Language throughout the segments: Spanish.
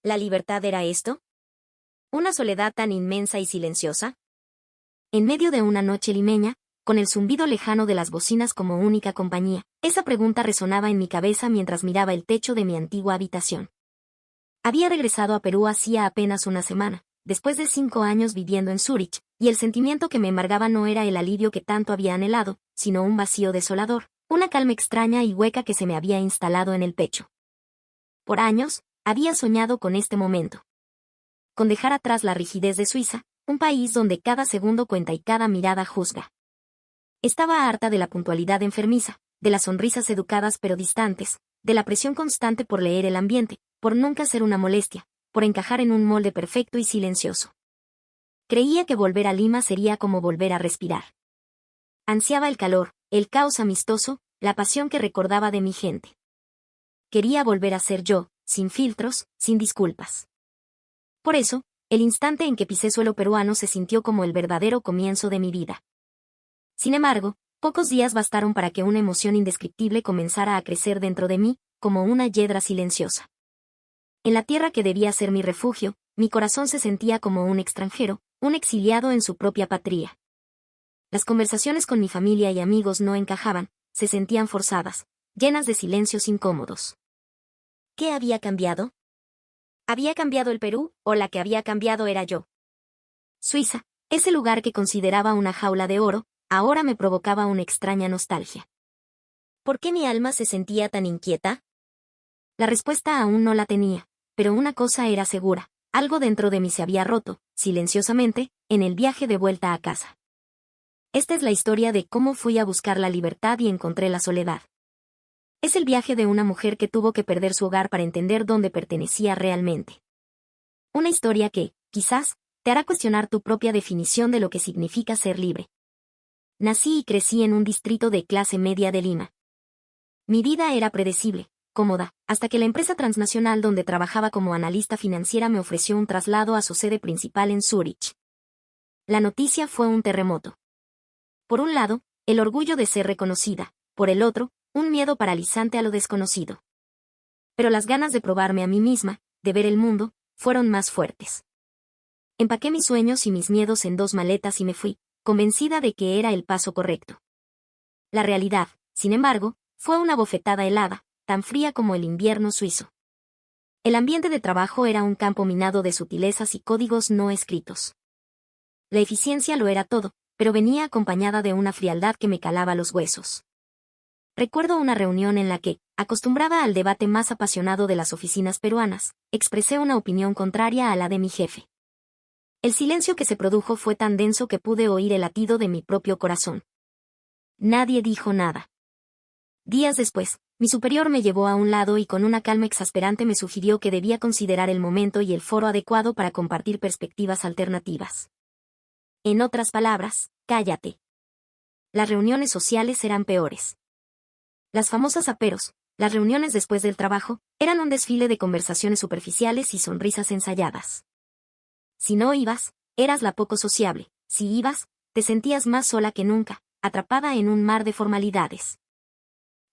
¿La libertad era esto? ¿Una soledad tan inmensa y silenciosa? En medio de una noche limeña, con el zumbido lejano de las bocinas como única compañía, esa pregunta resonaba en mi cabeza mientras miraba el techo de mi antigua habitación. Había regresado a Perú hacía apenas una semana, después de 5 años viviendo en Zúrich, y el sentimiento que me embargaba no era el alivio que tanto había anhelado, sino un vacío desolador, una calma extraña y hueca que se me había instalado en el pecho. Por años, había soñado con este momento. Con dejar atrás la rigidez de Suiza, un país donde cada segundo cuenta y cada mirada juzga. Estaba harta de la puntualidad enfermiza, de las sonrisas educadas pero distantes, de la presión constante por leer el ambiente, por nunca ser una molestia, por encajar en un molde perfecto y silencioso. Creía que volver a Lima sería como volver a respirar. Ansiaba el calor, el caos amistoso, la pasión que recordaba de mi gente. Quería volver a ser yo, sin filtros, sin disculpas. Por eso, el instante en que pisé suelo peruano se sintió como el verdadero comienzo de mi vida. Sin embargo, pocos días bastaron para que una emoción indescriptible comenzara a crecer dentro de mí, como una hiedra silenciosa. En la tierra que debía ser mi refugio, mi corazón se sentía como un extranjero, un exiliado en su propia patria. Las conversaciones con mi familia y amigos no encajaban, se sentían forzadas, llenas de silencios incómodos. ¿Qué había cambiado? ¿Había cambiado el Perú, o la que había cambiado era yo? Suiza, ese lugar que consideraba una jaula de oro, ahora me provocaba una extraña nostalgia. ¿Por qué mi alma se sentía tan inquieta? La respuesta aún no la tenía, pero una cosa era segura, algo dentro de mí se había roto, silenciosamente, en el viaje de vuelta a casa. Esta es la historia de cómo fui a buscar la libertad y encontré la soledad. Es el viaje de una mujer que tuvo que perder su hogar para entender dónde pertenecía realmente. Una historia que, quizás, te hará cuestionar tu propia definición de lo que significa ser libre. Nací y crecí en un distrito de clase media de Lima. Mi vida era predecible, cómoda, hasta que la empresa transnacional donde trabajaba como analista financiera me ofreció un traslado a su sede principal en Zúrich. La noticia fue un terremoto. Por un lado, el orgullo de ser reconocida, por el otro, un miedo paralizante a lo desconocido. Pero las ganas de probarme a mí misma, de ver el mundo, fueron más fuertes. Empaqué mis sueños y mis miedos en 2 maletas y me fui, convencida de que era el paso correcto. La realidad, sin embargo, fue una bofetada helada, tan fría como el invierno suizo. El ambiente de trabajo era un campo minado de sutilezas y códigos no escritos. La eficiencia lo era todo, pero venía acompañada de una frialdad que me calaba los huesos. Recuerdo una reunión en la que, acostumbrada al debate más apasionado de las oficinas peruanas, expresé una opinión contraria a la de mi jefe. El silencio que se produjo fue tan denso que pude oír el latido de mi propio corazón. Nadie dijo nada. Días después, mi superior me llevó a un lado y con una calma exasperante me sugirió que debía considerar el momento y el foro adecuado para compartir perspectivas alternativas. En otras palabras, cállate. Las reuniones sociales eran peores. Las famosas aperos, las reuniones después del trabajo, eran un desfile de conversaciones superficiales y sonrisas ensayadas. Si no ibas, eras la poco sociable; si ibas, te sentías más sola que nunca, atrapada en un mar de formalidades.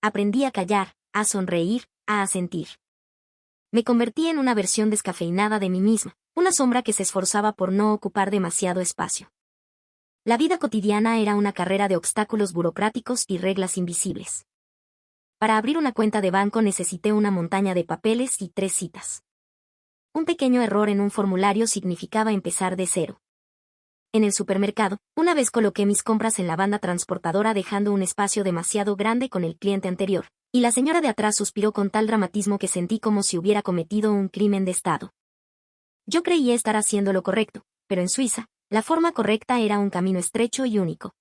Aprendí a callar, a sonreír, a asentir. Me convertí en una versión descafeinada de mí misma, una sombra que se esforzaba por no ocupar demasiado espacio. La vida cotidiana era una carrera de obstáculos burocráticos y reglas invisibles. Para abrir una cuenta de banco necesité una montaña de papeles y 3 citas. Un pequeño error en un formulario significaba empezar de cero. En el supermercado, una vez coloqué mis compras en la banda transportadora dejando un espacio demasiado grande con el cliente anterior, y la señora de atrás suspiró con tal dramatismo que sentí como si hubiera cometido un crimen de Estado. Yo creía estar haciendo lo correcto, pero en Suiza, la forma correcta era un camino estrecho y único.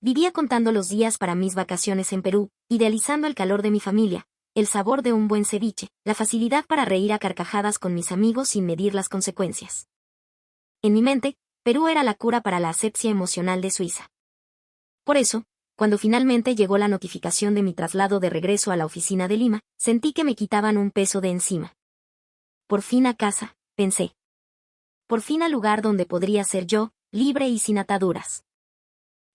Vivía contando los días para mis vacaciones en Perú, idealizando el calor de mi familia, el sabor de un buen ceviche, la facilidad para reír a carcajadas con mis amigos sin medir las consecuencias. En mi mente, Perú era la cura para la asepsia emocional de Suiza. Por eso, cuando finalmente llegó la notificación de mi traslado de regreso a la oficina de Lima, sentí que me quitaban un peso de encima. Por fin a casa, pensé. Por fin al lugar donde podría ser yo, libre y sin ataduras.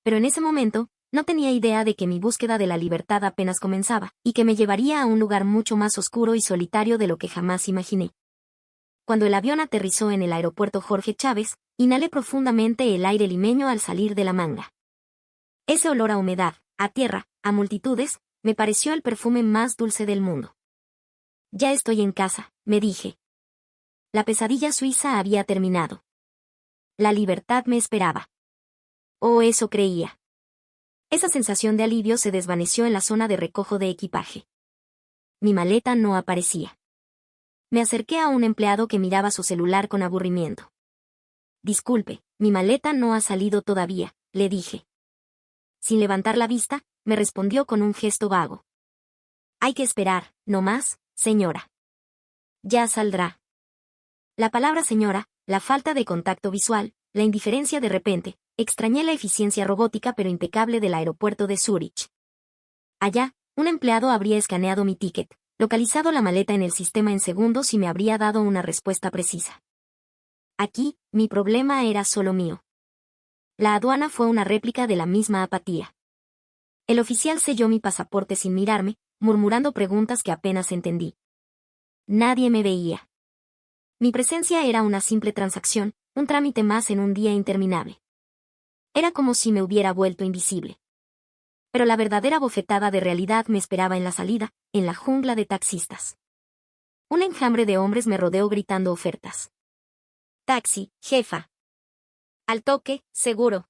Pero en ese momento, no tenía idea de que mi búsqueda de la libertad apenas comenzaba, y que me llevaría a un lugar mucho más oscuro y solitario de lo que jamás imaginé. Cuando el avión aterrizó en el aeropuerto Jorge Chávez, inhalé profundamente el aire limeño al salir de la manga. Ese olor a humedad, a tierra, a multitudes, me pareció el perfume más dulce del mundo. Ya estoy en casa, me dije. La pesadilla suiza había terminado. La libertad me esperaba. Oh, eso creía. Esa sensación de alivio se desvaneció en la zona de recojo de equipaje. Mi maleta no aparecía. Me acerqué a un empleado que miraba su celular con aburrimiento. Disculpe, mi maleta no ha salido todavía, le dije. Sin levantar la vista, me respondió con un gesto vago. Hay que esperar, no más, señora. Ya saldrá. La palabra señora, la falta de contacto visual, la indiferencia de repente, extrañé la eficiencia robótica pero impecable del aeropuerto de Zúrich. Allá, un empleado habría escaneado mi ticket, localizado la maleta en el sistema en segundos y me habría dado una respuesta precisa. Aquí, mi problema era solo mío. La aduana fue una réplica de la misma apatía. El oficial selló mi pasaporte sin mirarme, murmurando preguntas que apenas entendí. Nadie me veía. Mi presencia era una simple transacción, un trámite más en un día interminable. Era como si me hubiera vuelto invisible. Pero la verdadera bofetada de realidad me esperaba en la salida, en la jungla de taxistas. Un enjambre de hombres me rodeó gritando ofertas. Taxi, jefa. Al toque, seguro.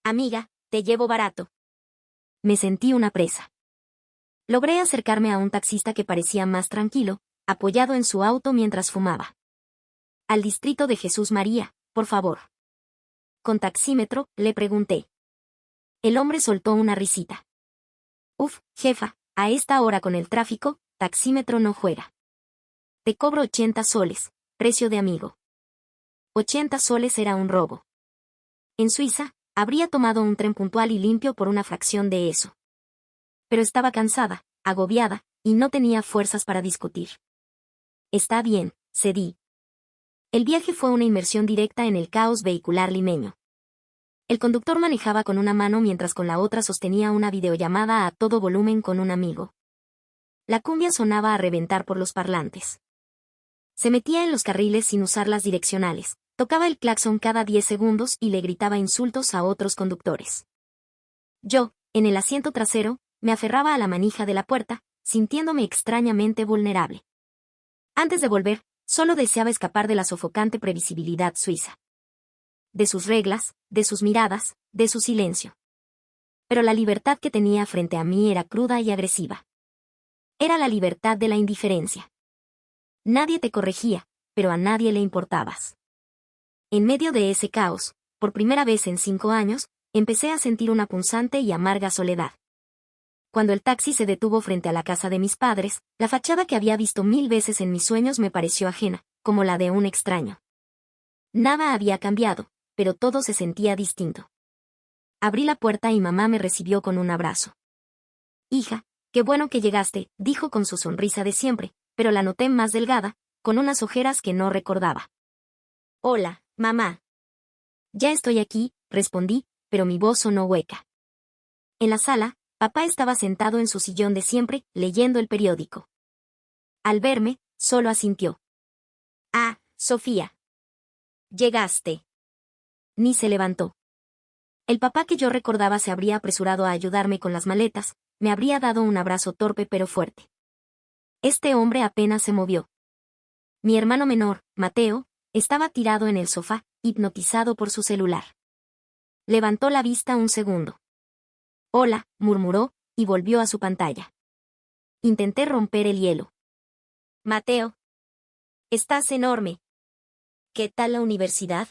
Amiga, te llevo barato. Me sentí una presa. Logré acercarme a un taxista que parecía más tranquilo, apoyado en su auto mientras fumaba. Al distrito de Jesús María, por favor. Con taxímetro, le pregunté. El hombre soltó una risita. Uf, jefa, a esta hora con el tráfico, taxímetro no juega. Te cobro 80 soles, precio de amigo. 80 soles era un robo. En Suiza, habría tomado un tren puntual y limpio por una fracción de eso. Pero estaba cansada, agobiada, y no tenía fuerzas para discutir. Está bien, cedí. El viaje fue una inmersión directa en el caos vehicular limeño. El conductor manejaba con una mano mientras con la otra sostenía una videollamada a todo volumen con un amigo. La cumbia sonaba a reventar por los parlantes. Se metía en los carriles sin usar las direccionales, tocaba el claxon cada 10 segundos y le gritaba insultos a otros conductores. Yo, en el asiento trasero, me aferraba a la manija de la puerta, sintiéndome extrañamente vulnerable. Antes de volver, solo deseaba escapar de la sofocante previsibilidad suiza. De sus reglas, de sus miradas, de su silencio. Pero la libertad que tenía frente a mí era cruda y agresiva. Era la libertad de la indiferencia. Nadie te corregía, pero a nadie le importabas. En medio de ese caos, por primera vez en 5 años, empecé a sentir una punzante y amarga soledad. Cuando el taxi se detuvo frente a la casa de mis padres, la fachada que había visto 1000 veces en mis sueños me pareció ajena, como la de un extraño. Nada había cambiado, pero todo se sentía distinto. Abrí la puerta y mamá me recibió con un abrazo. Hija, qué bueno que llegaste, dijo con su sonrisa de siempre, pero la noté más delgada, con unas ojeras que no recordaba. Hola, mamá. Ya estoy aquí, respondí, pero mi voz sonó hueca. En la sala, papá estaba sentado en su sillón de siempre, leyendo el periódico. Al verme, solo asintió. Ah, Sofía. Llegaste. Ni se levantó. El papá que yo recordaba se habría apresurado a ayudarme con las maletas, me habría dado un abrazo torpe pero fuerte. Este hombre apenas se movió. Mi hermano menor, Mateo, estaba tirado en el sofá, hipnotizado por su celular. Levantó la vista un segundo. Hola, murmuró, y volvió a su pantalla. Intenté romper el hielo. Mateo. Estás enorme. ¿Qué tal la universidad?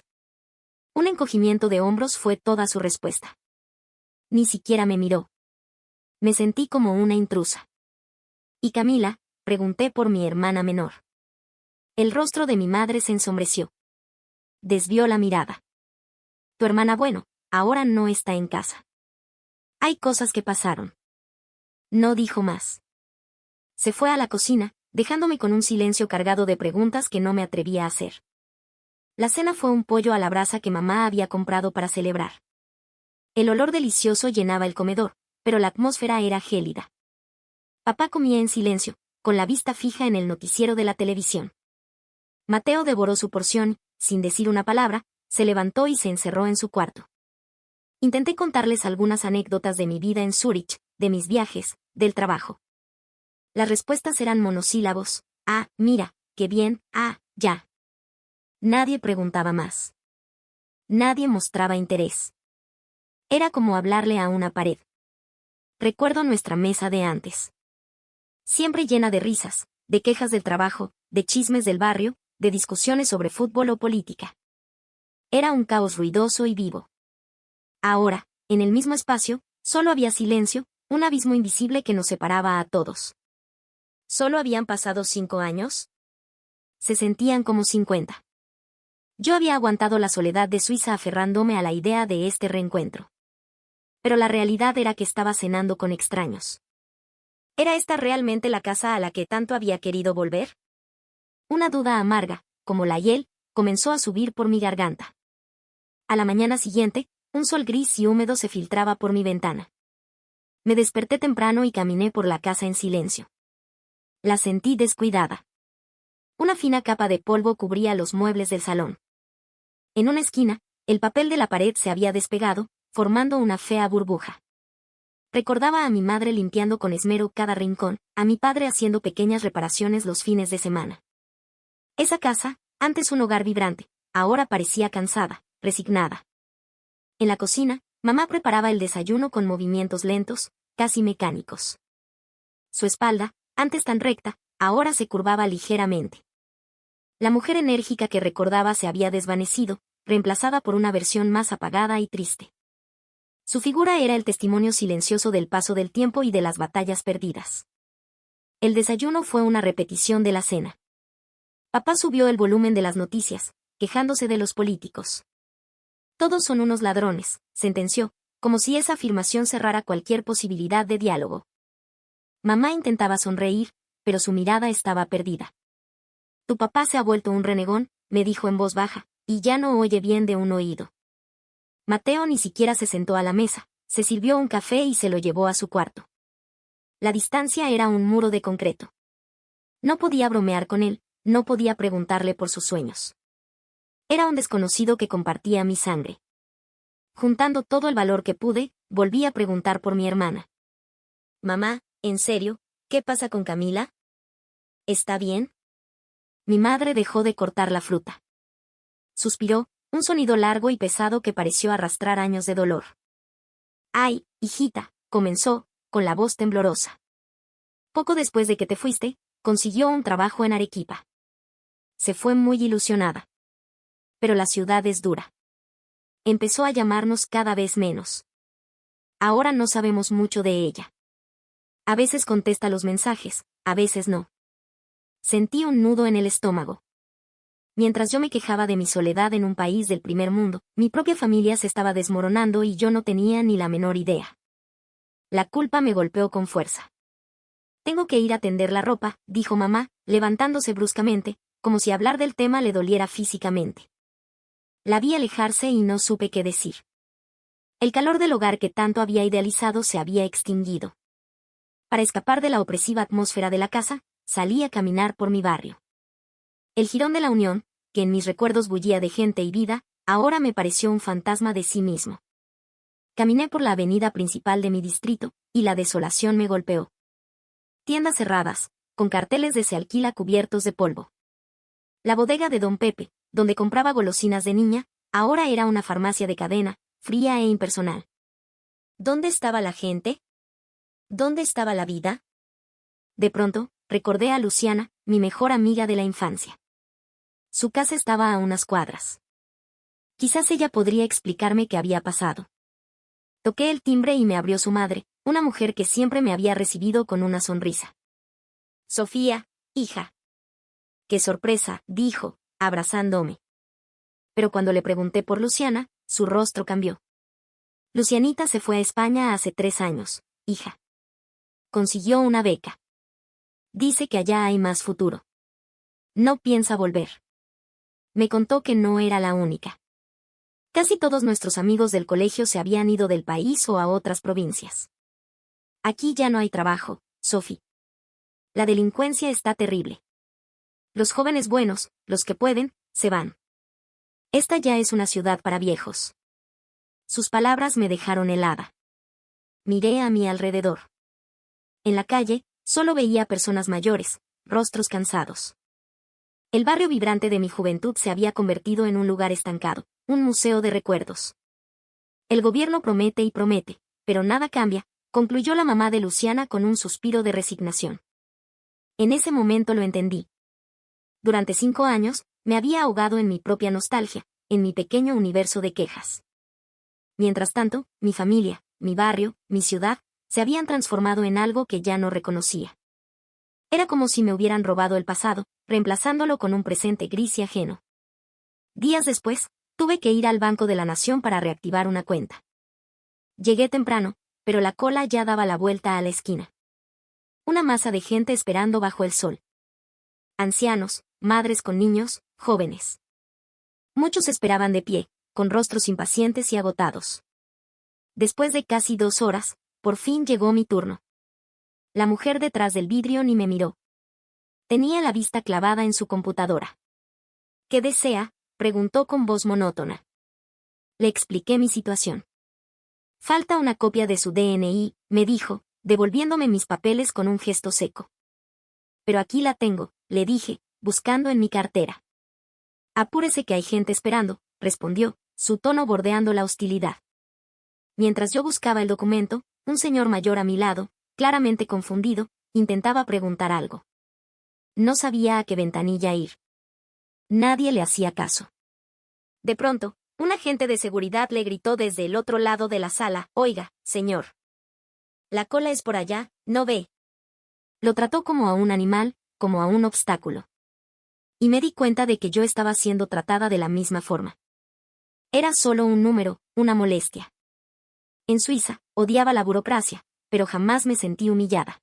Un encogimiento de hombros fue toda su respuesta. Ni siquiera me miró. Me sentí como una intrusa. ¿Y Camila? Pregunté por mi hermana menor. El rostro de mi madre se ensombreció. Desvió la mirada. Tu hermana, bueno, ahora no está en casa. Hay cosas que pasaron. No dijo más. Se fue a la cocina, dejándome con un silencio cargado de preguntas que no me atrevía a hacer. La cena fue un pollo a la brasa que mamá había comprado para celebrar. El olor delicioso llenaba el comedor, pero la atmósfera era gélida. Papá comía en silencio, con la vista fija en el noticiero de la televisión. Mateo devoró su porción, sin decir una palabra, se levantó y se encerró en su cuarto. Intenté contarles algunas anécdotas de mi vida en Zúrich, de mis viajes, del trabajo. Las respuestas eran monosílabos: ah, mira, qué bien, ah, ya. Nadie preguntaba más. Nadie mostraba interés. Era como hablarle a una pared. Recuerdo nuestra mesa de antes. Siempre llena de risas, de quejas del trabajo, de chismes del barrio, de discusiones sobre fútbol o política. Era un caos ruidoso y vivo. Ahora, en el mismo espacio, solo había silencio, un abismo invisible que nos separaba a todos. ¿Solo habían pasado 5 años? Se sentían como 50. Yo había aguantado la soledad de Suiza aferrándome a la idea de este reencuentro. Pero la realidad era que estaba cenando con extraños. ¿Era esta realmente la casa a la que tanto había querido volver? Una duda amarga, como la hiel, comenzó a subir por mi garganta. A la mañana siguiente, un sol gris y húmedo se filtraba por mi ventana. Me desperté temprano y caminé por la casa en silencio. La sentí descuidada. Una fina capa de polvo cubría los muebles del salón. En una esquina, el papel de la pared se había despegado, formando una fea burbuja. Recordaba a mi madre limpiando con esmero cada rincón, a mi padre haciendo pequeñas reparaciones los fines de semana. Esa casa, antes un hogar vibrante, ahora parecía cansada, resignada. En la cocina, mamá preparaba el desayuno con movimientos lentos, casi mecánicos. Su espalda, antes tan recta, ahora se curvaba ligeramente. La mujer enérgica que recordaba se había desvanecido, reemplazada por una versión más apagada y triste. Su figura era el testimonio silencioso del paso del tiempo y de las batallas perdidas. El desayuno fue una repetición de la cena. Papá subió el volumen de las noticias, quejándose de los políticos. Todos son unos ladrones, sentenció, como si esa afirmación cerrara cualquier posibilidad de diálogo. Mamá intentaba sonreír, pero su mirada estaba perdida. Tu papá se ha vuelto un renegón, me dijo en voz baja, y ya no oye bien de un oído. Mateo ni siquiera se sentó a la mesa, se sirvió un café y se lo llevó a su cuarto. La distancia era un muro de concreto. No podía bromear con él, no podía preguntarle por sus sueños. Era un desconocido que compartía mi sangre. Juntando todo el valor que pude, volví a preguntar por mi hermana. Mamá, ¿en serio? ¿Qué pasa con Camila? ¿Está bien? Mi madre dejó de cortar la fruta. Suspiró, un sonido largo y pesado que pareció arrastrar años de dolor. Ay, hijita, comenzó, con la voz temblorosa. Poco después de que te fuiste, consiguió un trabajo en Arequipa. Se fue muy ilusionada. Pero la ciudad es dura. Empezó a llamarnos cada vez menos. Ahora no sabemos mucho de ella. A veces contesta los mensajes, a veces no. Sentí un nudo en el estómago. Mientras yo me quejaba de mi soledad en un país del primer mundo, mi propia familia se estaba desmoronando y yo no tenía ni la menor idea. La culpa me golpeó con fuerza. Tengo que ir a tender la ropa, dijo mamá, levantándose bruscamente, como si hablar del tema le doliera físicamente. La vi alejarse y no supe qué decir. El calor del hogar que tanto había idealizado se había extinguido. Para escapar de la opresiva atmósfera de la casa, salí a caminar por mi barrio. El jirón de la Unión, que en mis recuerdos bullía de gente y vida, ahora me pareció un fantasma de sí mismo. Caminé por la avenida principal de mi distrito, y la desolación me golpeó. Tiendas cerradas, con carteles de se alquila cubiertos de polvo. La bodega de Don Pepe, donde compraba golosinas de niña, ahora era una farmacia de cadena, fría e impersonal. ¿Dónde estaba la gente? ¿Dónde estaba la vida? De pronto, recordé a Luciana, mi mejor amiga de la infancia. Su casa estaba a unas cuadras. Quizás ella podría explicarme qué había pasado. Toqué el timbre y me abrió su madre, una mujer que siempre me había recibido con una sonrisa. Sofía, hija. ¡Qué sorpresa!, dijo, abrazándome. Pero cuando le pregunté por Luciana, su rostro cambió. Lucianita se fue a España hace 3 años, hija. Consiguió una beca. Dice que allá hay más futuro. No piensa volver. Me contó que no era la única. Casi todos nuestros amigos del colegio se habían ido del país o a otras provincias. Aquí ya no hay trabajo, Sophie. La delincuencia está terrible. Los jóvenes buenos, los que pueden, se van. Esta ya es una ciudad para viejos. Sus palabras me dejaron helada. Miré a mi alrededor. En la calle, solo veía personas mayores, rostros cansados. El barrio vibrante de mi juventud se había convertido en un lugar estancado, un museo de recuerdos. El gobierno promete y promete, pero nada cambia, concluyó la mamá de Luciana con un suspiro de resignación. En ese momento lo entendí. Durante 5 años, me había ahogado en mi propia nostalgia, en mi pequeño universo de quejas. Mientras tanto, mi familia, mi barrio, mi ciudad, se habían transformado en algo que ya no reconocía. Era como si me hubieran robado el pasado, reemplazándolo con un presente gris y ajeno. Días después, tuve que ir al Banco de la Nación para reactivar una cuenta. Llegué temprano, pero la cola ya daba la vuelta a la esquina. Una masa de gente esperando bajo el sol. Ancianos, madres con niños, jóvenes. Muchos esperaban de pie, con rostros impacientes y agotados. Después de casi 2 horas, por fin llegó mi turno. La mujer detrás del vidrio ni me miró. Tenía la vista clavada en su computadora. ¿Qué desea?, preguntó con voz monótona. Le expliqué mi situación. Falta una copia de su DNI, me dijo, devolviéndome mis papeles con un gesto seco. Pero aquí la tengo, le dije, buscando en mi cartera. Apúrese que hay gente esperando, respondió, su tono bordeando la hostilidad. Mientras yo buscaba el documento, un señor mayor a mi lado, claramente confundido, intentaba preguntar algo. No sabía a qué ventanilla ir. Nadie le hacía caso. De pronto, un agente de seguridad le gritó desde el otro lado de la sala, «Oiga, señor. La cola es por allá, ¿no ve?». Lo trató como a un animal, como a un obstáculo. Y me di cuenta de que yo estaba siendo tratada de la misma forma. Era solo un número, una molestia. En Suiza, odiaba la burocracia, pero jamás me sentí humillada.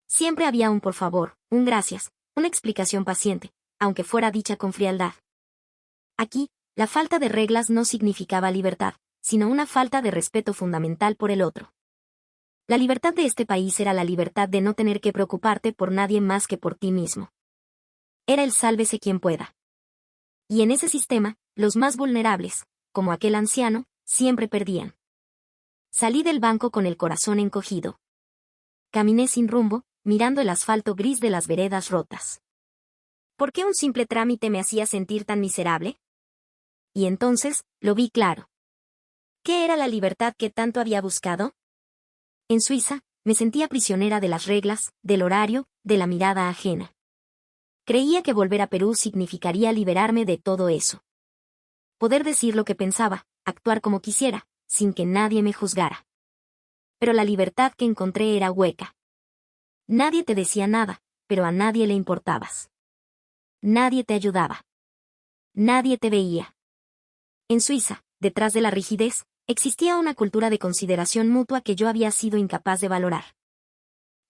Siempre había un por favor, un gracias, una explicación paciente, aunque fuera dicha con frialdad. Aquí, la falta de reglas no significaba libertad, sino una falta de respeto fundamental por el otro. La libertad de este país era la libertad de no tener que preocuparte por nadie más que por ti mismo. Era el sálvese quien pueda. Y en ese sistema, los más vulnerables, como aquel anciano, siempre perdían. Salí del banco con el corazón encogido. Caminé sin rumbo, mirando el asfalto gris de las veredas rotas. ¿Por qué un simple trámite me hacía sentir tan miserable? Y entonces, lo vi claro. ¿Qué era la libertad que tanto había buscado? En Suiza, me sentía prisionera de las reglas, del horario, de la mirada ajena. Creía que volver a Perú significaría liberarme de todo eso. Poder decir lo que pensaba, actuar como quisiera, sin que nadie me juzgara. Pero la libertad que encontré era hueca. Nadie te decía nada, pero a nadie le importabas. Nadie te ayudaba. Nadie te veía. En Suiza, detrás de la rigidez, existía una cultura de consideración mutua que yo había sido incapaz de valorar.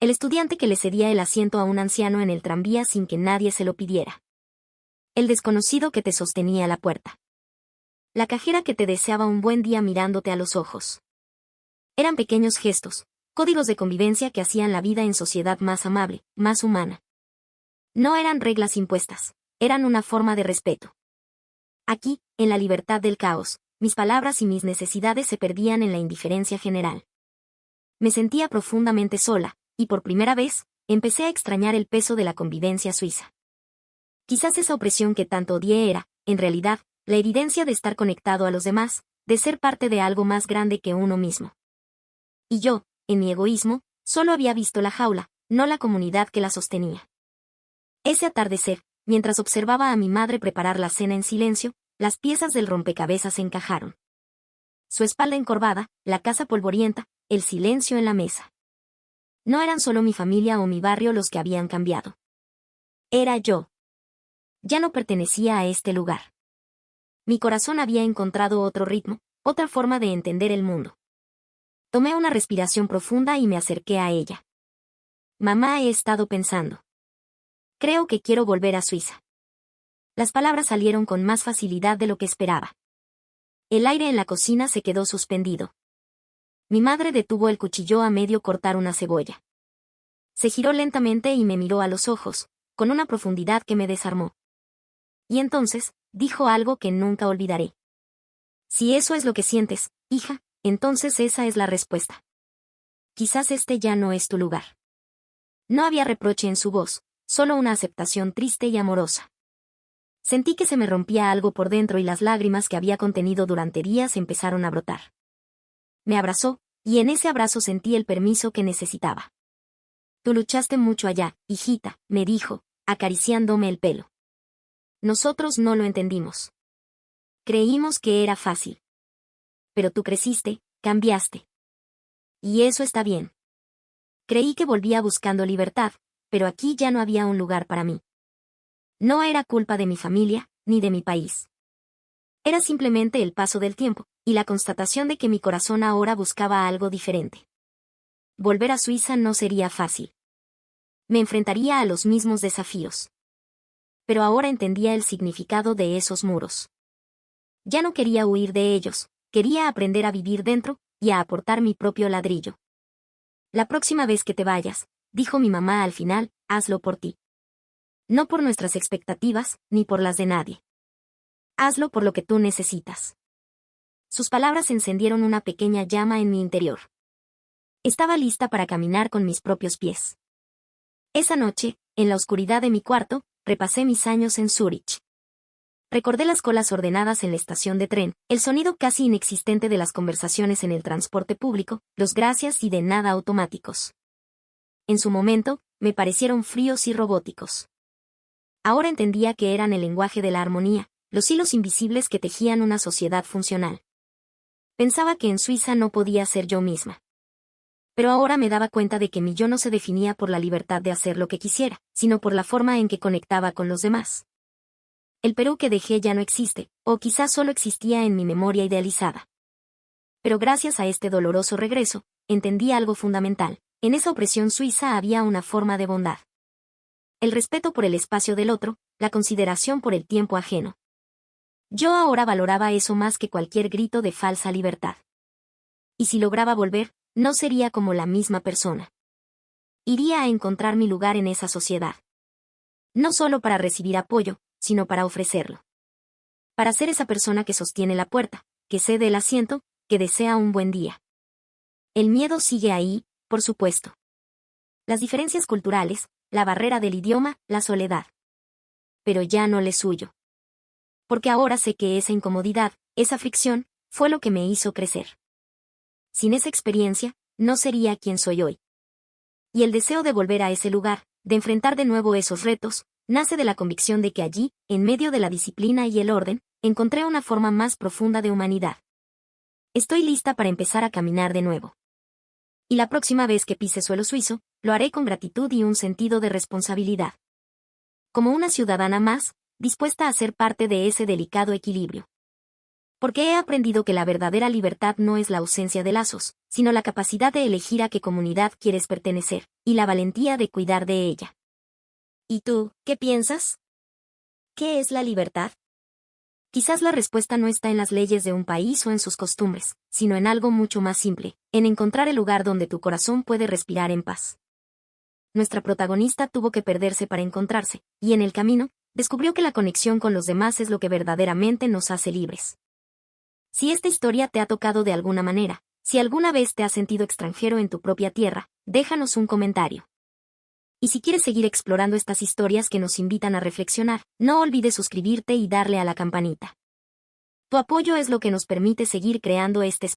El estudiante que le cedía el asiento a un anciano en el tranvía sin que nadie se lo pidiera. El desconocido que te sostenía la puerta. La cajera que te deseaba un buen día mirándote a los ojos. Eran pequeños gestos, códigos de convivencia que hacían la vida en sociedad más amable, más humana. No eran reglas impuestas, eran una forma de respeto. Aquí, en la libertad del caos, mis palabras y mis necesidades se perdían en la indiferencia general. Me sentía profundamente sola, y por primera vez, empecé a extrañar el peso de la convivencia suiza. Quizás esa opresión que tanto odié era, en realidad, la evidencia de estar conectado a los demás, de ser parte de algo más grande que uno mismo. Y yo, en mi egoísmo, solo había visto la jaula, no la comunidad que la sostenía. Ese atardecer, mientras observaba a mi madre preparar la cena en silencio, las piezas del rompecabezas se encajaron. Su espalda encorvada, la casa polvorienta, el silencio en la mesa. No eran solo mi familia o mi barrio los que habían cambiado. Era yo. Ya no pertenecía a este lugar. Mi corazón había encontrado otro ritmo, otra forma de entender el mundo. Tomé una respiración profunda y me acerqué a ella. Mamá, he estado pensando. Creo que quiero volver a Suiza. Las palabras salieron con más facilidad de lo que esperaba. El aire en la cocina se quedó suspendido. Mi madre detuvo el cuchillo a medio cortar una cebolla. Se giró lentamente y me miró a los ojos, con una profundidad que me desarmó. Y entonces, dijo algo que nunca olvidaré. Si eso es lo que sientes, hija, entonces esa es la respuesta. Quizás este ya no es tu lugar. No había reproche en su voz, solo una aceptación triste y amorosa. Sentí que se me rompía algo por dentro y las lágrimas que había contenido durante días empezaron a brotar. Me abrazó, y en ese abrazo sentí el permiso que necesitaba. Tú luchaste mucho allá, hijita, me dijo, acariciándome el pelo. Nosotros no lo entendimos. Creímos que era fácil. Pero tú creciste, cambiaste. Y eso está bien. Creí que volvía buscando libertad, pero aquí ya no había un lugar para mí. No era culpa de mi familia, ni de mi país. Era simplemente el paso del tiempo, y la constatación de que mi corazón ahora buscaba algo diferente. Volver a Suiza no sería fácil. Me enfrentaría a los mismos desafíos. Pero ahora entendía el significado de esos muros. Ya no quería huir de ellos, quería aprender a vivir dentro, y a aportar mi propio ladrillo. La próxima vez que te vayas, dijo mi mamá al final, hazlo por ti. No por nuestras expectativas, ni por las de nadie. Hazlo por lo que tú necesitas. Sus palabras encendieron una pequeña llama en mi interior. Estaba lista para caminar con mis propios pies. Esa noche, en la oscuridad de mi cuarto, repasé mis años en Zúrich. Recordé las colas ordenadas en la estación de tren, el sonido casi inexistente de las conversaciones en el transporte público, los gracias y de nada automáticos. En su momento, me parecieron fríos y robóticos. Ahora entendía que eran el lenguaje de la armonía, los hilos invisibles que tejían una sociedad funcional. Pensaba que en Suiza no podía ser yo misma. Pero ahora me daba cuenta de que mi yo no se definía por la libertad de hacer lo que quisiera, sino por la forma en que conectaba con los demás. El Perú que dejé ya no existe, o quizás solo existía en mi memoria idealizada. Pero gracias a este doloroso regreso, entendí algo fundamental. En esa opresión suiza había una forma de bondad. El respeto por el espacio del otro, la consideración por el tiempo ajeno. Yo ahora valoraba eso más que cualquier grito de falsa libertad. Y si lograba volver, no sería como la misma persona. Iría a encontrar mi lugar en esa sociedad. No solo para recibir apoyo, sino para ofrecerlo. Para ser esa persona que sostiene la puerta, que cede el asiento, que desea un buen día. El miedo sigue ahí, por supuesto. Las diferencias culturales, la barrera del idioma, la soledad. Pero ya no le huyo. Porque ahora sé que esa incomodidad, esa fricción, fue lo que me hizo crecer. Sin esa experiencia, no sería quien soy hoy. Y el deseo de volver a ese lugar, de enfrentar de nuevo esos retos, nace de la convicción de que allí, en medio de la disciplina y el orden, encontré una forma más profunda de humanidad. Estoy lista para empezar a caminar de nuevo. Y la próxima vez que pise suelo suizo, lo haré con gratitud y un sentido de responsabilidad. Como una ciudadana más, dispuesta a ser parte de ese delicado equilibrio. Porque he aprendido que la verdadera libertad no es la ausencia de lazos, sino la capacidad de elegir a qué comunidad quieres pertenecer, y la valentía de cuidar de ella. ¿Y tú, qué piensas? ¿Qué es la libertad? Quizás la respuesta no está en las leyes de un país o en sus costumbres, sino en algo mucho más simple, en encontrar el lugar donde tu corazón puede respirar en paz. Nuestra protagonista tuvo que perderse para encontrarse, y en el camino, descubrió que la conexión con los demás es lo que verdaderamente nos hace libres. Si esta historia te ha tocado de alguna manera, si alguna vez te has sentido extranjero en tu propia tierra, déjanos un comentario. Y si quieres seguir explorando estas historias que nos invitan a reflexionar, no olvides suscribirte y darle a la campanita. Tu apoyo es lo que nos permite seguir creando este espacio.